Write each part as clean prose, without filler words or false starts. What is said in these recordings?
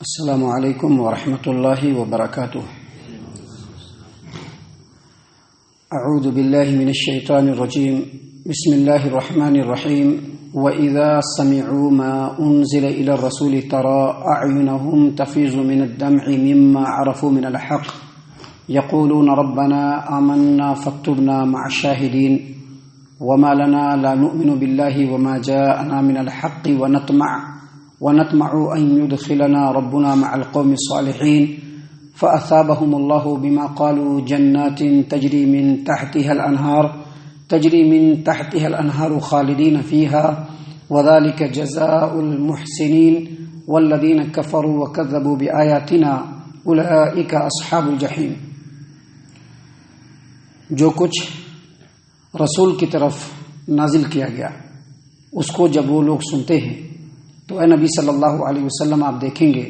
السلام علیکم ورحمۃ اللہ وبرکاتہ۔ اعوذ باللہ من الشیطان الرجیم، بسم اللہ الرحمن الرحیم۔ وَإِذَا سَمِعُوا مَا أُنزِلَ إِلَى الرَّسُولِ تَرَى أَعْيُنَهُمْ تَفِيضُ مِنَ الدَّمْعِ مِمَّا عَرَفُوا مِنَ الْحَقِّ يَقُولُونَ رَبَّنَا آمَنَّا فَاكْتُبْنَا مَعَ الشَّاهِدِينَ وَمَا لَنَا لَا نُؤْمِنُ بِاللَّهِ وَمَا جَاءَنَا مِنَ الْحَقِّ ونطمع أن يدخلنا ربنا مع القوم الصالحين فأثابهم الله بما قالوا جنات تجري من تحتها الأنهار خالدين فيها وذلك جزاء المحسنين والذين كفروا وكذبوا بآياتنا أولئك أصحاب الجحيم۔ جو کچھ رسول کی طرف نازل کیا گیا اس کو جب وہ لوگ سنتے ہیں تو اے نبی صلی اللہ علیہ وسلم آپ دیکھیں گے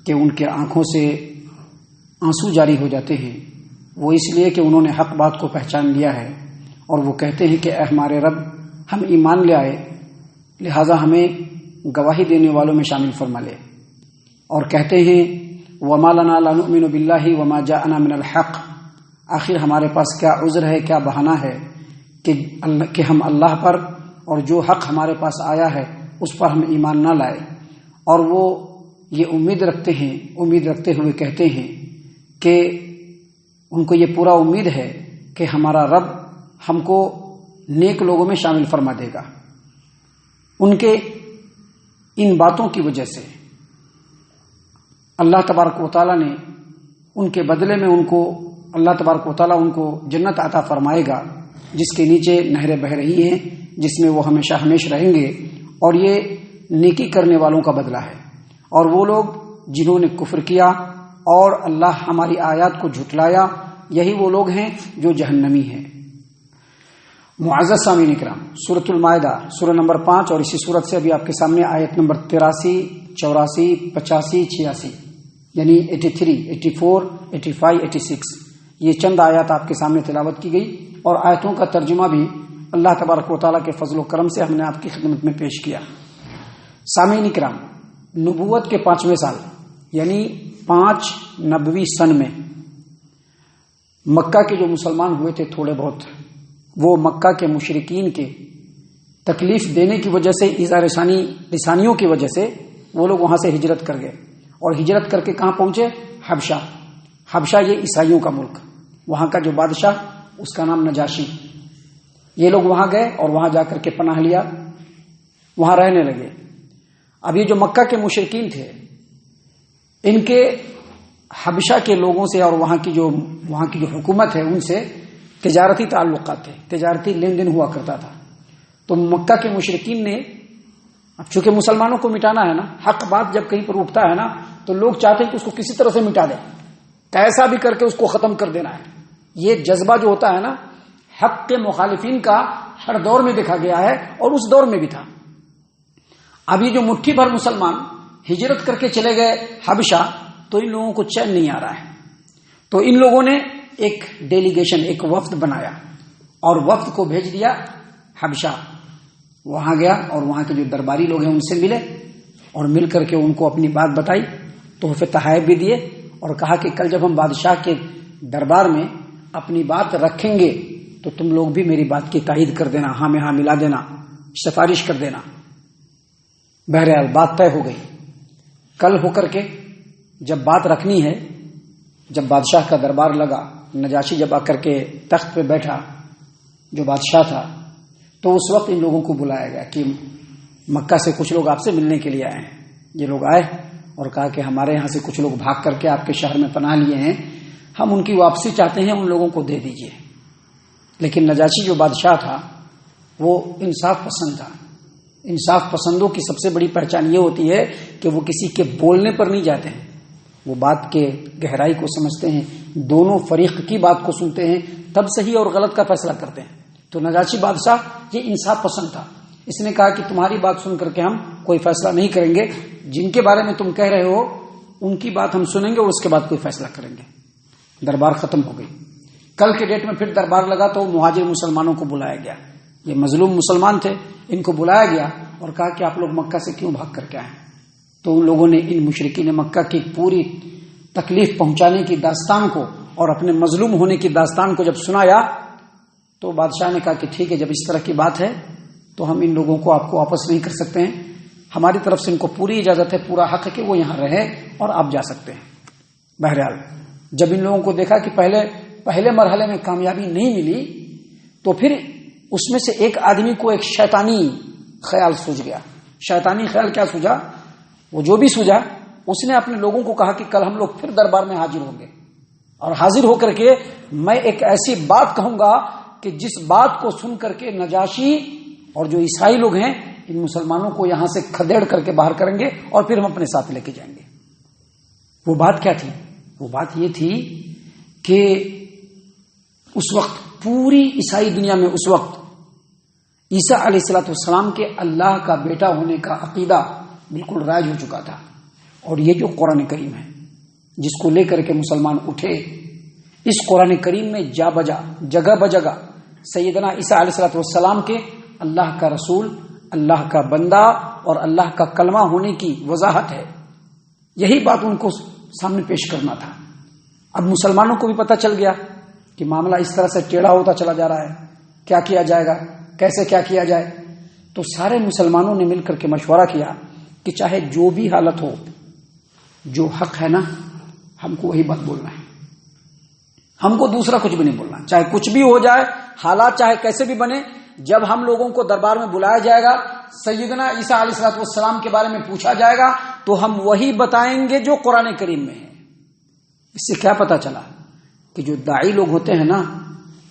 کہ ان کے آنکھوں سے آنسو جاری ہو جاتے ہیں، وہ اس لیے کہ انہوں نے حق بات کو پہچان لیا ہے اور وہ کہتے ہیں کہ اے ہمارے رب، ہم ایمان لے آئے لہٰذا ہمیں گواہی دینے والوں میں شامل فرما لے، اور کہتے ہیں وَمَا لَنَا لَا نُؤْمِنُ بِاللَّهِ وَمَا جَاءَنَا مِنَ الْحَقِّ، آخر ہمارے پاس کیا عذر ہے، کیا بہانہ ہے کہ ہم اللہ پر اور جو حق ہمارے پاس آیا ہے اس پر ہم ایمان نہ لائے۔ اور وہ یہ امید رکھتے ہوئے کہتے ہیں کہ ان کو یہ پورا امید ہے کہ ہمارا رب ہم کو نیک لوگوں میں شامل فرما دے گا۔ ان کے ان باتوں کی وجہ سے اللہ تبارک و تعالیٰ نے ان کے بدلے میں اللہ تبارک و تعالیٰ ان کو جنت عطا فرمائے گا جس کے نیچے نہریں بہہ رہی ہیں، جس میں وہ ہمیشہ ہمیش رہیں گے، اور یہ نیکی کرنے والوں کا بدلہ ہے۔ اور وہ لوگ جنہوں نے کفر کیا اور اللہ ہماری آیات کو جھٹلایا، یہی وہ لوگ ہیں جو جہنمی ہیں۔ معزز سامعین اکرام، سورۃ المائدہ سورہ نمبر 5 اور اسی سورت سے ابھی آپ کے سامنے آیت نمبر 83، 84، 85، 86 یعنی 83، 84، 85، 86 یہ چند آیات آپ کے سامنے تلاوت کی گئی، اور آیتوں کا ترجمہ بھی اللہ تبارک و تعالیٰ کے فضل و کرم سے ہم نے آپ کی خدمت میں پیش کیا۔ سامعین اکرام، نبوت کے 5ویں سال یعنی 5 نبوی سن میں مکہ کے جو مسلمان ہوئے تھے تھوڑے بہت، وہ مکہ کے مشرکین کے تکلیف دینے کی وجہ سے، ایذا رسانیوں کی وجہ سے وہ لوگ وہاں سے ہجرت کر گئے، اور ہجرت کر کے کہاں پہنچے؟ حبشہ یہ عیسائیوں کا ملک، وہاں کا جو بادشاہ اس کا نام نجاشی۔ یہ لوگ وہاں گئے اور وہاں جا کر کے پناہ لیا، وہاں رہنے لگے۔ اب یہ جو مکہ کے مشرکین تھے، ان کے حبشہ کے لوگوں سے اور وہاں کی جو حکومت ہے ان سے تجارتی تعلقات تھے، تجارتی لین دین ہوا کرتا تھا۔ تو مکہ کے مشرکین نے، اب چونکہ مسلمانوں کو مٹانا ہے نا، حق بات جب کہیں پر اٹھتا ہے نا تو لوگ چاہتے ہیں کہ اس کو کسی طرح سے مٹا دیں، کیسا بھی کر کے اس کو ختم کر دینا ہے۔ یہ جذبہ جو ہوتا ہے نا حق کے مخالفین کا، ہر دور میں دیکھا گیا ہے اور اس دور میں بھی تھا۔ اب یہ جو مٹھی بھر مسلمان ہجرت کر کے چلے گئے حبشہ، تو ان لوگوں کو چین نہیں آ رہا ہے، تو ان لوگوں نے ایک ڈیلیگیشن، ایک وفد بنایا اور وفد کو بھیج دیا حبشہ۔ وہاں گیا اور وہاں کے جو درباری لوگ ہیں ان سے ملے، اور مل کر کے ان کو اپنی بات بتائی، تحفے تحائف بھی دیے، اور کہا کہ کل جب ہم بادشاہ کے دربار میں اپنی بات رکھیں گے تو تم لوگ بھی میری بات کی تائید کر دینا، ہاں میں ہاں ملا دینا، سفارش کر دینا۔ بہرحال بات طے ہو گئی۔ کل ہو کر کے جب بات رکھنی ہے، جب بادشاہ کا دربار لگا، نجاشی جب آ کر کے تخت پہ بیٹھا جو بادشاہ تھا، تو اس وقت ان لوگوں کو بلایا گیا کہ مکہ سے کچھ لوگ آپ سے ملنے کے لیے آئے ہیں۔ یہ لوگ آئے اور کہا کہ ہمارے یہاں سے کچھ لوگ بھاگ کر کے آپ کے شہر میں پناہ لیے ہیں، ہم ان کی واپسی چاہتے ہیں، ان لوگوں کو دے دیجیے۔ لیکن نجاشی جو بادشاہ تھا وہ انصاف پسند تھا۔ انصاف پسندوں کی سب سے بڑی پہچان یہ ہوتی ہے کہ وہ کسی کے بولنے پر نہیں جاتے ہیں، وہ بات کے گہرائی کو سمجھتے ہیں، دونوں فریق کی بات کو سنتے ہیں، تب صحیح اور غلط کا فیصلہ کرتے ہیں۔ تو نجاشی بادشاہ یہ انصاف پسند تھا، اس نے کہا کہ تمہاری بات سن کر کے ہم کوئی فیصلہ نہیں کریں گے، جن کے بارے میں تم کہہ رہے ہو ان کی بات ہم سنیں گے اور اس کے بعد کوئی فیصلہ کریں گے۔ دربار ختم ہو گئی۔ کل کے ڈیٹ میں پھر دربار لگا تو مہاجر مسلمانوں کو بلایا گیا، یہ مظلوم مسلمان تھے، ان کو بلایا گیا اور کہا کہ آپ لوگ مکہ سے کیوں بھاگ کر کے آئے؟ تو ان لوگوں نے ان مشرکین مکہ کی پوری تکلیف پہنچانے کی داستان کو اور اپنے مظلوم ہونے کی داستان کو جب سنایا تو بادشاہ نے کہا کہ ٹھیک ہے، جب اس طرح کی بات ہے تو ہم ان لوگوں کو آپ کو واپس نہیں کر سکتے ہیں، ہماری طرف سے ان کو پوری اجازت ہے، پورا حق ہے کہ وہ یہاں رہے اور آپ جا سکتے ہیں۔ بہرحال جب ان لوگوں کو دیکھا کہ پہلے مرحلے میں کامیابی نہیں ملی تو پھر اس میں سے ایک آدمی کو ایک شیطانی خیال سوچ گیا۔ شیطانی خیال کیا سوچا؟ وہ جو بھی سوچا اس نے اپنے لوگوں کو کہا کہ کل ہم لوگ پھر دربار میں حاضر ہوں گے، اور حاضر ہو کر کے میں ایک ایسی بات کہوں گا کہ جس بات کو سن کر کے نجاشی اور جو عیسائی لوگ ہیں ان مسلمانوں کو یہاں سے کھدیڑ کر کے باہر کریں گے اور پھر ہم اپنے ساتھ لے کے جائیں گے۔ وہ بات کیا تھی؟ وہ بات یہ تھی کہ اس وقت پوری عیسائی دنیا میں اس وقت عیسیٰ علیہ الصلوۃ والسلام کے اللہ کا بیٹا ہونے کا عقیدہ بالکل رائج ہو چکا تھا، اور یہ جو قرآن کریم ہے جس کو لے کر کے مسلمان اٹھے، اس قرآن کریم میں جگہ بجگہ سیدنا عیسیٰ علیہ الصلوۃ والسلام کے اللہ کا رسول، اللہ کا بندہ اور اللہ کا کلمہ ہونے کی وضاحت ہے۔ یہی بات ان کو سامنے پیش کرنا تھا۔ اب مسلمانوں کو بھی پتہ چل گیا کہ معاملہ اس طرح سے ٹیڑھا ہوتا چلا جا رہا ہے، کیا کیا جائے گا، کیسے کیا کیا جائے۔ تو سارے مسلمانوں نے مل کر کے مشورہ کیا کہ چاہے جو بھی حالت ہو، جو حق ہے نا ہم کو وہی بات بولنا ہے، ہم کو دوسرا کچھ بھی نہیں بولنا، چاہے کچھ بھی ہو جائے، حالات چاہے کیسے بھی بنے۔ جب ہم لوگوں کو دربار میں بلایا جائے گا، سیدنا عیسیٰ علیہ الصلوۃ والسلام کے بارے میں پوچھا جائے گا تو ہم وہی بتائیں گے جو قرآن کریم میں ہے۔ اس سے کیا پتا چلا کہ جو داعی لوگ ہوتے ہیں نا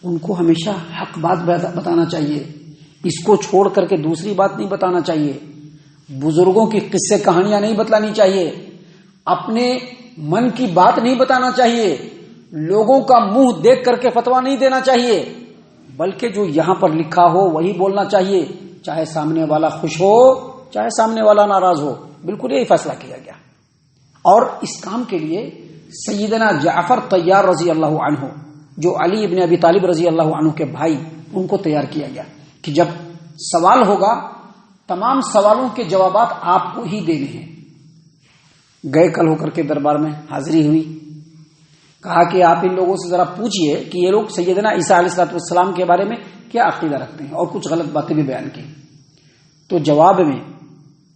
ان کو ہمیشہ حق بات بتانا چاہیے، اس کو چھوڑ کر کے دوسری بات نہیں بتانا چاہیے، بزرگوں کی قصے کہانیاں نہیں بتلانی چاہیے، اپنے من کی بات نہیں بتانا چاہیے، لوگوں کا منہ دیکھ کر کے فتویٰ نہیں دینا چاہیے، بلکہ جو یہاں پر لکھا ہو وہی بولنا چاہیے، چاہے سامنے والا خوش ہو چاہے سامنے والا ناراض ہو۔ بالکل یہی فیصلہ کیا گیا، اور اس کام کے لیے سیدنا جعفر طیار رضی اللہ عنہ، جو علی ابن ابی طالب رضی اللہ عنہ کے بھائی، ان کو تیار کیا گیا کہ جب سوال ہوگا تمام سوالوں کے جوابات آپ کو ہی دینے ہیں۔ گئے کل ہو کر کے دربار میں حاضری ہوئی، کہا کہ آپ ان لوگوں سے ذرا پوچھئے کہ یہ لوگ سیدنا عیسیٰ علیہ الصلوۃ والسلام کے بارے میں کیا عقیدہ رکھتے ہیں، اور کچھ غلط باتیں بھی بیان کی۔ تو جواب میں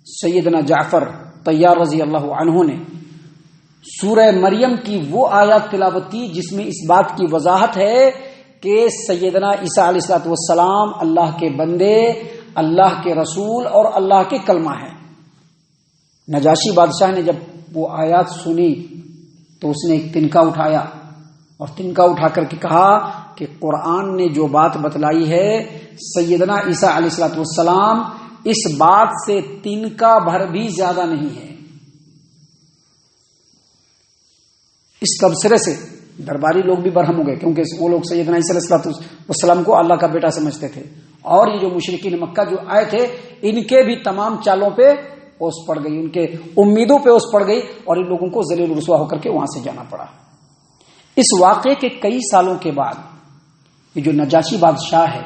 سیدنا جعفر طیار رضی اللہ عنہ نے سورہ مریم کی وہ آیات تلاوت کی جس میں اس بات کی وضاحت ہے کہ سیدنا عیسیٰ علیہ الصلوۃ والسلام اللہ کے بندے، اللہ کے رسول اور اللہ کے کلمہ ہیں۔ نجاشی بادشاہ نے جب وہ آیات سنی تو اس نے ایک تنکا اٹھایا، اور تنکا اٹھا کر کے کہا کہ قرآن نے جو بات بتلائی ہے سیدنا عیسیٰ علیہ الصلوۃ والسلام اس بات سے تنکا بھر بھی زیادہ نہیں ہے۔ اس تبصرے سے درباری لوگ بھی برہم ہو گئے، کیونکہ وہ لوگ سیدنا عیسیٰ علیہ الصلوۃ والسلام کو اللہ کا بیٹا سمجھتے تھے، اور یہ جو مشرکین مکہ جو آئے تھے ان کے بھی تمام چالوں پہ اوس پڑ گئی، ان کے امیدوں پہ اوس پڑ گئی، اور ان لوگوں کو ذلیل و رسوا ہو کر کے وہاں سے جانا پڑا۔ اس واقعے کے کئی سالوں کے بعد یہ جو نجاشی بادشاہ ہے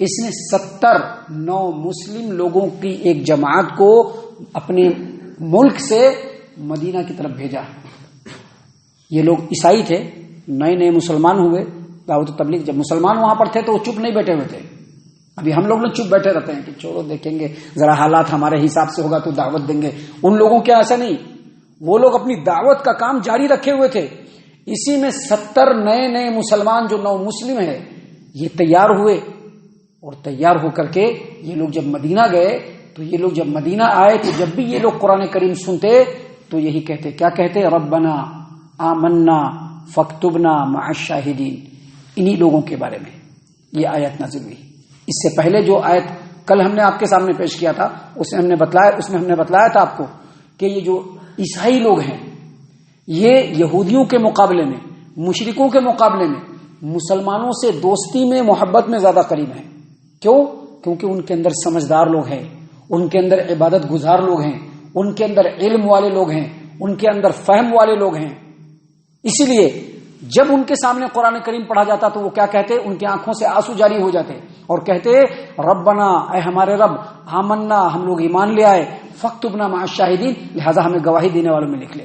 اس نے 70 نو مسلم لوگوں کی ایک جماعت کو اپنے ملک سے مدینہ کی طرف بھیجا۔ یہ لوگ عیسائی تھے، نئے نئے مسلمان ہوئے، دعوت و تبلیغ، جب مسلمان وہاں پر تھے تو وہ چپ نہیں بیٹھے ہوئے تھے۔ ابھی ہم لوگ چپ بیٹھے رہتے ہیں کہ چھوڑو دیکھیں گے ذرا حالات ہمارے حساب سے ہوگا تو دعوت دیں گے، ان لوگوں کے ایسا نہیں، وہ لوگ اپنی دعوت کا کام جاری رکھے ہوئے تھے۔ اسی میں 70 نئے نئے مسلمان جو نو مسلم ہیں یہ تیار ہوئے، اور تیار ہو کر کے یہ لوگ جب مدینہ گئے تو یہ لوگ جب مدینہ آئے تو جب بھی یہ لوگ قرآن کریم سنتے تو یہی کہتے، کیا کہتے؟ ربنا آمنا فاکتبنا مع الشاہدین۔ انہی لوگوں کے بارے میں یہ آیت نازل ہوئی۔ اس سے پہلے جو آیت کل ہم نے آپ کے سامنے پیش کیا تھا اس میں ہم نے بتلایا تھا آپ کو کہ یہ جو عیسائی لوگ ہیں یہ یہودیوں کے مقابلے میں، مشرکوں کے مقابلے میں مسلمانوں سے دوستی میں، محبت میں زیادہ قریب ہیں۔ کیوں؟ کیونکہ ان کے اندر سمجھدار لوگ ہیں، ان کے اندر عبادت گزار لوگ ہیں، ان کے اندر علم والے لوگ ہیں، ان کے اندر فہم والے لوگ ہیں۔ اسی لیے جب ان کے سامنے قرآن کریم پڑھا جاتا تو وہ کیا کہتے؟ ان کی آنکھوں سے آنسو جاری ہو جاتے، اور کہتے ربنا اے ہمارے رب آمنا ہم لوگ ایمان لے آئے فاکتبنا مع الشاہدین لہذا ہمیں گواہی دینے والوں میں لکھ لے.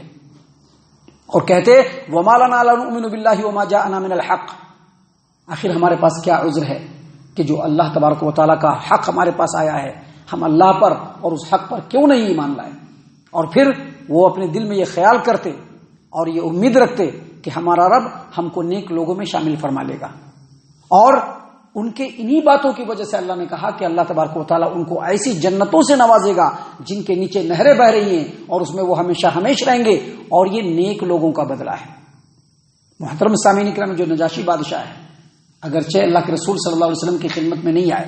اور کہتے وما لنا لا نؤمن باللہ وما جاءنا من الحق، آخر ہمارے پاس کیا عذر ہے کہ جو اللہ تبارک و تعالیٰ کا حق ہمارے پاس آیا ہے ہم اللہ پر اور اس حق پر کیوں نہیں ایمان لائے. اور پھر وہ اپنے دل میں یہ خیال کرتے اور یہ امید رکھتے کہ ہمارا رب ہم کو نیک لوگوں میں شامل فرما لے گا. اور ان کے انہی باتوں کی وجہ سے اللہ نے کہا کہ اللہ تبارک و تعالیٰ ان کو ایسی جنتوں سے نوازے گا جن کے نیچے نہریں بہ رہی ہیں اور اس میں وہ ہمیشہ ہمیش رہیں گے، اور یہ نیک لوگوں کا بدلہ ہے. محترم سامعین کرام، جو نجاشی بادشاہ ہے اگرچہ اللہ کے رسول صلی اللہ علیہ وسلم کی خدمت میں نہیں آئے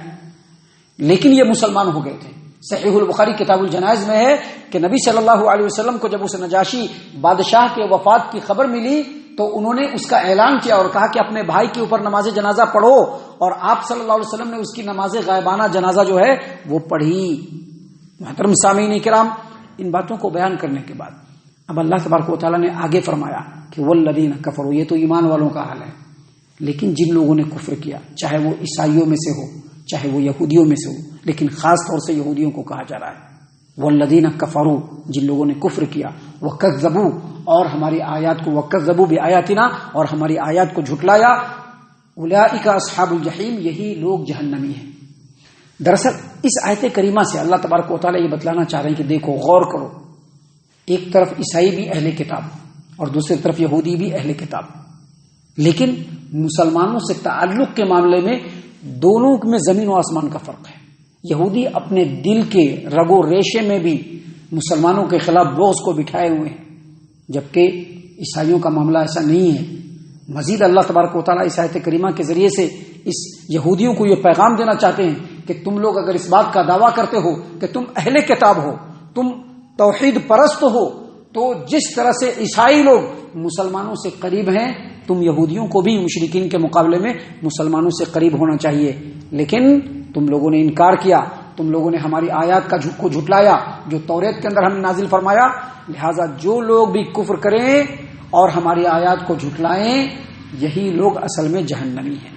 لیکن یہ مسلمان ہو گئے تھے. صحیح البخاری کتاب الجنائز میں ہے کہ نبی صلی اللہ علیہ وسلم کو جب اس نجاشی بادشاہ کے وفات کی خبر ملی تو انہوں نے اس کا اعلان کیا اور کہا کہ اپنے بھائی کے اوپر نماز جنازہ پڑھو، اور آپ صلی اللہ علیہ وسلم نے اس کی نماز غائبانہ جنازہ جو ہے وہ پڑھی. محترم سامعین کرام، ان باتوں کو بیان کرنے کے بعد اب اللہ تبارک و تعالیٰ نے آگے فرمایا کہ والذین کفروا، یہ تو ایمان والوں کا حال ہے، لیکن جن لوگوں نے کفر کیا چاہے وہ عیسائیوں میں سے ہو چاہے وہ یہودیوں میں سے ہو، لیکن خاص طور سے یہودیوں کو کہا جا رہا ہے والذین کفروا، جن لوگوں نے کفر کیا وکذبوا، اور ہماری آیات کو وکذبوا بآیاتنا، اور ہماری آیات کو جھٹلایا، اولئک اصحاب الجحیم، یہی لوگ جہنمی ہیں. دراصل اس آیت کریمہ سے اللہ تبارک و تعالیٰ یہ بتلانا چاہ رہے ہیں کہ دیکھو غور کرو، ایک طرف عیسائی بھی اہل کتاب اور دوسری طرف یہودی بھی اہل کتاب، لیکن مسلمانوں سے تعلق کے معاملے میں دونوں میں زمین و آسمان کا فرق ہے. یہودی اپنے دل کے رگ و ریشے میں بھی مسلمانوں کے خلاف بغض کو بٹھائے ہوئے ہیں، جبکہ عیسائیوں کا معاملہ ایسا نہیں ہے. مزید اللہ تبارک و تعالیٰ اس آیت کریمہ کے ذریعے سے اس یہودیوں کو یہ پیغام دینا چاہتے ہیں کہ تم لوگ اگر اس بات کا دعویٰ کرتے ہو کہ تم اہل کتاب ہو، تم توحید پرست ہو، تو جس طرح سے عیسائی لوگ مسلمانوں سے قریب ہیں تم یہودیوں کو بھی مشرکین کے مقابلے میں مسلمانوں سے قریب ہونا چاہیے. لیکن تم لوگوں نے انکار کیا، تم لوگوں نے ہماری آیات کو جھٹلایا جو توریت کے اندر ہم نے نازل فرمایا، لہٰذا جو لوگ بھی کفر کریں اور ہماری آیات کو جھٹلائیں یہی لوگ اصل میں جہنمی ہیں.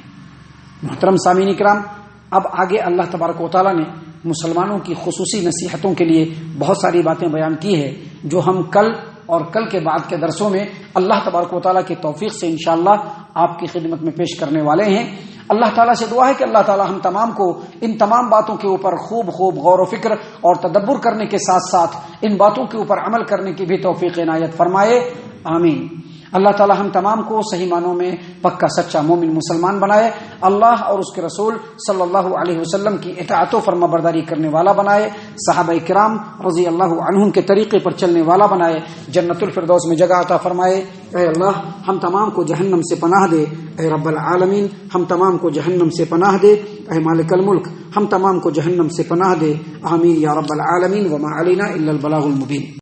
محترم سامعین کرام، اب آگے اللہ تبارک و تعالیٰ نے مسلمانوں کی خصوصی نصیحتوں کے لیے بہت ساری باتیں بیان کی ہے جو ہم کل اور کل کے بعد کے درسوں میں اللہ تبارک و تعالیٰ کی توفیق سے انشاءاللہ آپ کی خدمت میں پیش کرنے والے ہیں. اللہ تعالیٰ سے دعا ہے کہ اللہ تعالیٰ ہم تمام کو ان تمام باتوں کے اوپر خوب غور و فکر اور تدبر کرنے کے ساتھ ساتھ ان باتوں کے اوپر عمل کرنے کی بھی توفیق عنایت فرمائے، آمین. اللہ تعالیٰ ہم تمام کو صحیح معنوں میں پکا سچا مومن مسلمان بنائے، اللہ اور اس کے رسول صلی اللہ علیہ وسلم کی اطاعت و فرما برداری کرنے والا بنائے، صحابہ کرام رضی اللہ عنہم کے طریقے پر چلنے والا بنائے، جنت الفردوس میں جگہ عطا فرمائے. اے اللہ ہم تمام کو جہنم سے پناہ دے، اے رب العالمین ہم تمام کو جہنم سے پناہ دے، اے مالک الملک ہم تمام کو جہنم سے پناہ دے، آمین یا رب العالمین. وما علینا الا البلاغ المبین.